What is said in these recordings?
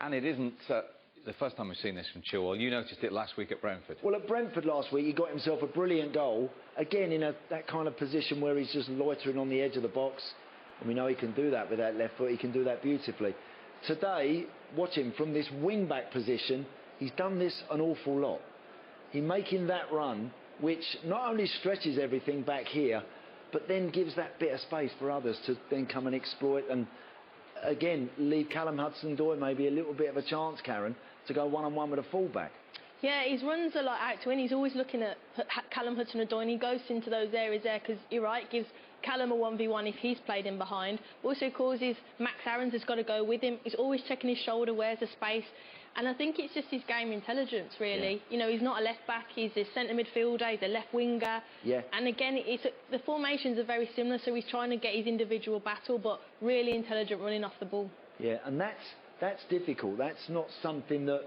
And it isn't the first time we've seen this from Chilwell. You noticed it last week at Brentford. Well, at Brentford last week, he got himself a brilliant goal. Again, in that kind of position where he's just loitering on the edge of the box. And we know he can do that with that left foot. He can do that beautifully. Today, watch him from this wing-back position. He's done this an awful lot. He's making that run, which not only stretches everything back here, but then gives that bit of space for others to then come and exploit and, again, leave Callum Hudson-Odoi maybe a little bit of a chance, Karen, to go one-on-one with a full-back. Yeah, his runs are like out to win. He's always looking at Callum Hudson-Odoi, and he goes into those areas there because, you're right, gives Callum a 1v1 if he's played in behind. Also causes Max Aarons has got to go with him. He's always checking his shoulder, where's the space. And I think it's just his game intelligence, really. Yeah. You know, he's not a left-back, he's a centre midfielder, he's a left winger. Yeah. And again, the formations are very similar, so he's trying to get his individual battle, but really intelligent running off the ball. Yeah, and that's difficult. That's not something that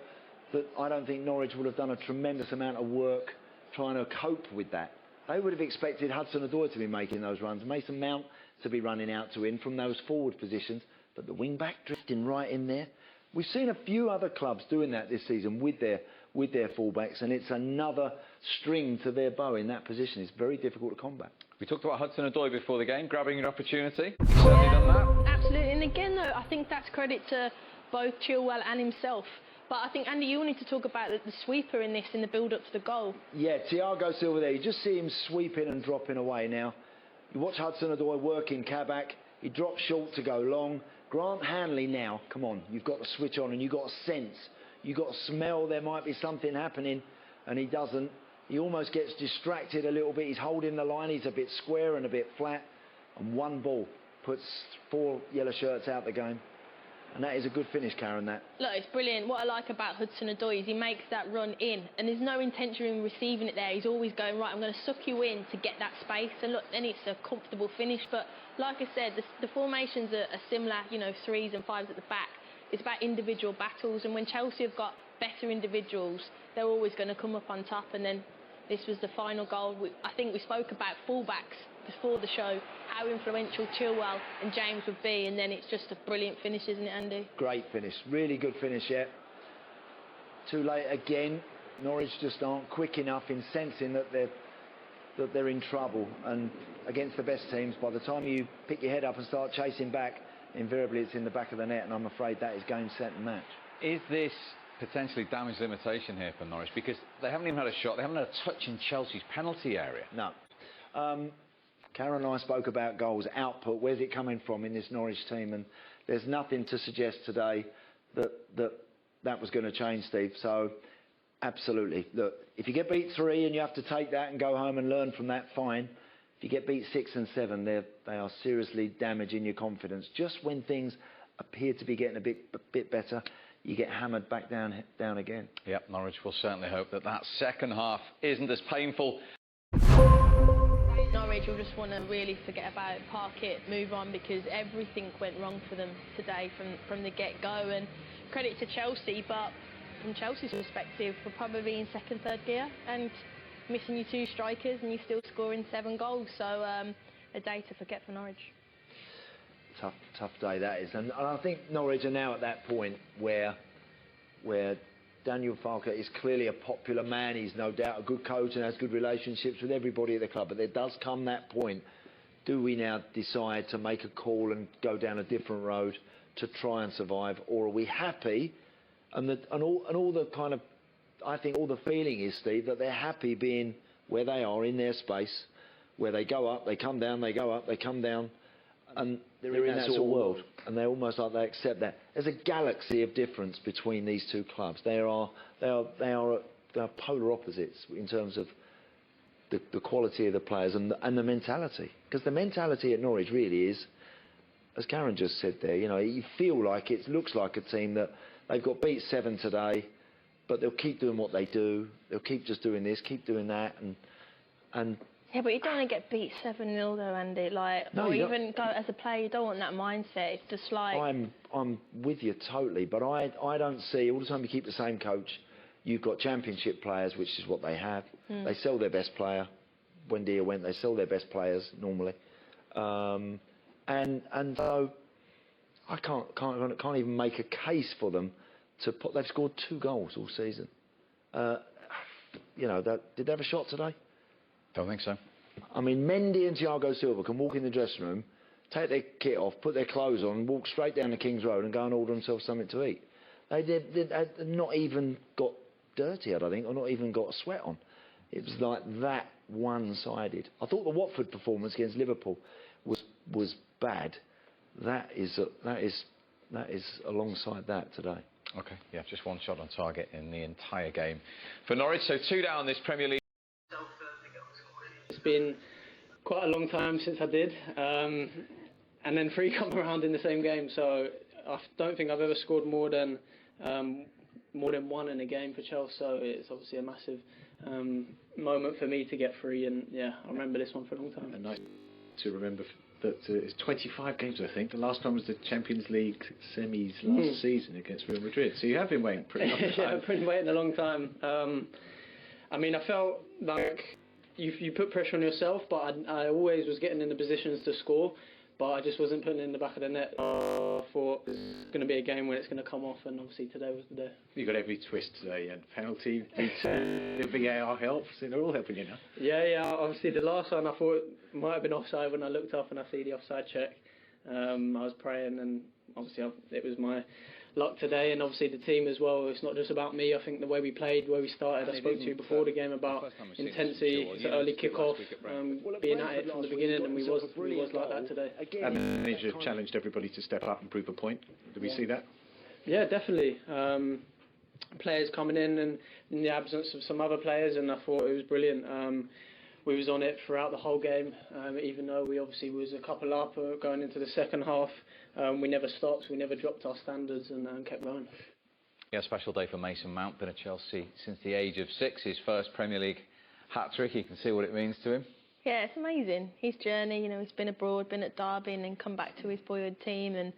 I don't think Norwich would have done a tremendous amount of work trying to cope with that. They would have expected Hudson-Odoi to be making those runs, Mason Mount to be running out to in from those forward positions, but the wing-back drifting right in there. We've seen a few other clubs doing that this season with their fullbacks, and it's another string to their bow in that position. It's very difficult to combat. We talked about Hudson-Odoi before the game, grabbing an opportunity. He's certainly done that. Absolutely, and again, though, I think that's credit to both Chilwell and himself. But I think, Andy, you need to talk about the sweeper in this, in the build-up to the goal. Yeah, Thiago Silva there. You just see him sweeping and dropping away now. You watch Hudson-Odoi working Kabak. He drops short to go long. Grant Hanley now, come on, you've got to switch on and you've got to sense. You've got to smell there might be something happening, and he doesn't. He almost gets distracted a little bit. He's holding the line. He's a bit square and a bit flat. And one ball puts 4 yellow shirts out the game. And that is a good finish, Karen, that. Look, it's brilliant. What I like about Hudson-Odoi is he makes that run in, and there's no intention in receiving it there. He's always going, right, I'm going to suck you in to get that space, and look, then it's a comfortable finish. But like I said, the formations are similar, you know, 3s and 5s at the back. It's about individual battles, and when Chelsea have got better individuals, they're always going to come up on top, and then this was the final goal. I think we spoke about fullbacks before the show, how influential Chilwell and James would be, and then it's just a brilliant finish, isn't it, Andy? Great finish, really good finish, yeah. Too late again. Norwich just aren't quick enough in sensing that they're in trouble, and against the best teams, by the time you pick your head up and start chasing back, invariably it's in the back of the net, and I'm afraid that is game, set and match. Is this potentially damage limitation here for Norwich? Because they haven't even had a shot, they haven't had a touch in Chelsea's penalty area. No. Karen and I spoke about goals, output, where's it coming from in this Norwich team, and there's nothing to suggest today that was going to change, Steve. So, absolutely. Look, if you get beat 3 and you have to take that and go home and learn from that, fine. If you get beat 6 and 7, they are seriously damaging your confidence. Just when things appear to be getting a bit better, you get hammered back down again. Yep, Norwich will certainly hope that second half isn't as painful. Norwich will just want to really forget about it, park it, move on, because everything went wrong for them today from the get-go. And credit to Chelsea, but from Chelsea's perspective, we're probably in second, third gear and missing your 2 strikers, and you're still scoring 7 goals. So a day to forget for Norwich. Tough day that is, and I think Norwich are now at that point where Daniel Farke is clearly a popular man. He's no doubt a good coach and has good relationships with everybody at the club. But there does come that point. Do we now decide to make a call and go down a different road to try and survive, or are we happy? And all the kind of, I think all the feeling is, Steve, that they're happy being where they are in their space, where they go up, they come down, they go up, they come down, and they're in that sort of world, and they're almost like they accept that. There's a galaxy of difference between these 2 clubs. They are polar opposites in terms of the quality of the players and the mentality. Because the mentality at Norwich really is, as Karen just said there, you know, you feel like it looks like a team that they've got beat 7 today, but they'll keep doing what they do. They'll keep just doing this, keep doing that, and yeah, but you don't want to get beat 7-0 though, Andy. Like, no, or even go as a player, you don't want that mindset. It's just like, I'm with you totally, but I don't see, all the time you keep the same coach, you've got championship players, which is what they have. They sell their best player. When Dia went, they sell their best players normally, and so I can't even make a case for them They've scored 2 goals all season. You know, did they have a shot today? Don't think so. I mean, Mendy and Thiago Silva can walk in the dressing room, take their kit off, put their clothes on, walk straight down the King's Road and go and order themselves something to eat. They had not even got dirty, I don't think, or not even got a sweat on. It was like that one-sided. I thought the Watford performance against Liverpool was bad. That is alongside that today. Okay, yeah, just 1 shot on target in the entire game for Norwich. So 2 down this Premier League. It's been quite a long time since I did, and then 3 come around in the same game. So I don't think I've ever scored more than 1 in a game for Chelsea. So it's obviously a massive moment for me to get 3, and yeah, I remember this one for a long time. And nice to remember that it's 25 games, I think. The last one was the Champions League semis last season against Real Madrid. So you have been waiting pretty long time. Yeah, I've been waiting a long time. I mean, I felt like you put pressure on yourself, but I always was getting in the positions to score, but I just wasn't putting it in the back of the net. I thought it's going to be a game where it's going to come off, and obviously today was the day. You got every twist today. You had penalty, the VAR helps, so they're all helping you now. Yeah. Obviously the last one I thought might have been offside when I looked up and I see the offside check. I was praying, and obviously it was my luck today, and obviously the team as well. It's not just about me. I think the way we played, where we started, I spoke to you before the game about intensity, the early kick-off, being at it from the beginning, and we was like that today. And the manager challenged everybody to step up and prove a point. Did we see that? Yeah, definitely. Players coming in, and in the absence of some other players, and I thought it was brilliant. We was on it throughout the whole game, even though we obviously was a couple up going into the second half. We never stopped, we never dropped our standards, and kept going. Yeah, special day for Mason Mount, been at Chelsea since the age of 6, his first Premier League hat-trick. You can see what it means to him. Yeah, it's amazing. His journey, you know, he's been abroad, been at Derby, and then come back to his boyhood team, and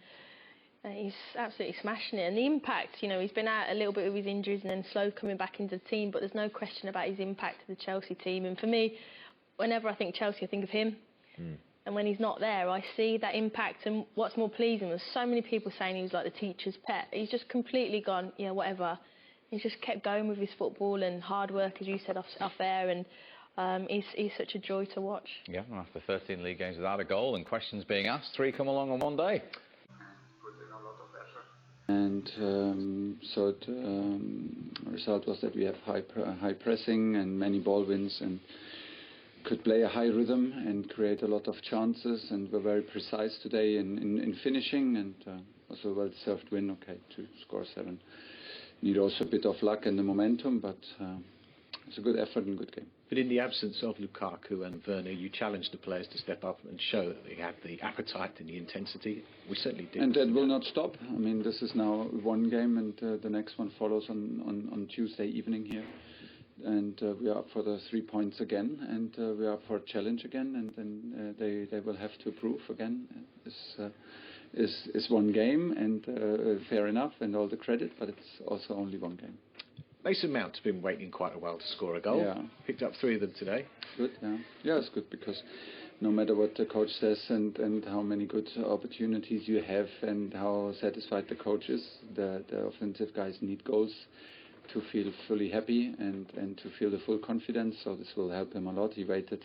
he's absolutely smashing it. And the impact, you know, he's been out a little bit with his injuries and then slow coming back into the team, but there's no question about his impact to the Chelsea team. And for me, whenever I think Chelsea, I think of him. And when he's not there, I see that impact. And what's more pleasing, there's so many people saying he was like the teacher's pet. He's just completely gone, yeah, whatever. He's just kept going with his football and hard work, as you said, off air. And he's such a joy to watch. Yeah, and after 13 league games without a goal and questions being asked, 3 come along on one day. And so the result was that we have high pressing and many ball wins, and could play a high rhythm and create a lot of chances, and were very precise today in finishing, and also a well-deserved win. Okay, to score 7. Need also a bit of luck and the momentum, but it's a good effort and good game. But in the absence of Lukaku and Werner, you challenged the players to step up and show that they had the appetite and the intensity. We certainly did. And that will not stop. I mean, this is now one game, and the next one follows on Tuesday evening here. And we are up for the 3 points again, and we are up for a challenge again, and then they will have to prove again. Is one game, and fair enough, and all the credit, but it's also only one game. Mason Mount's been waiting quite a while to score a goal. Yeah. Picked up 3 of them today. Good, yeah. Yeah, it's good, because no matter what the coach says and how many good opportunities you have and how satisfied the coach is, the offensive guys need goals to feel fully happy and to feel the full confidence. So this will help him a lot. He waited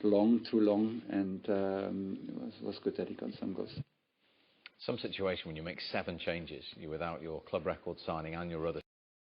too long, and it was good that he got some goals. Some situation when you make 7 changes, you're without your club record signing and your other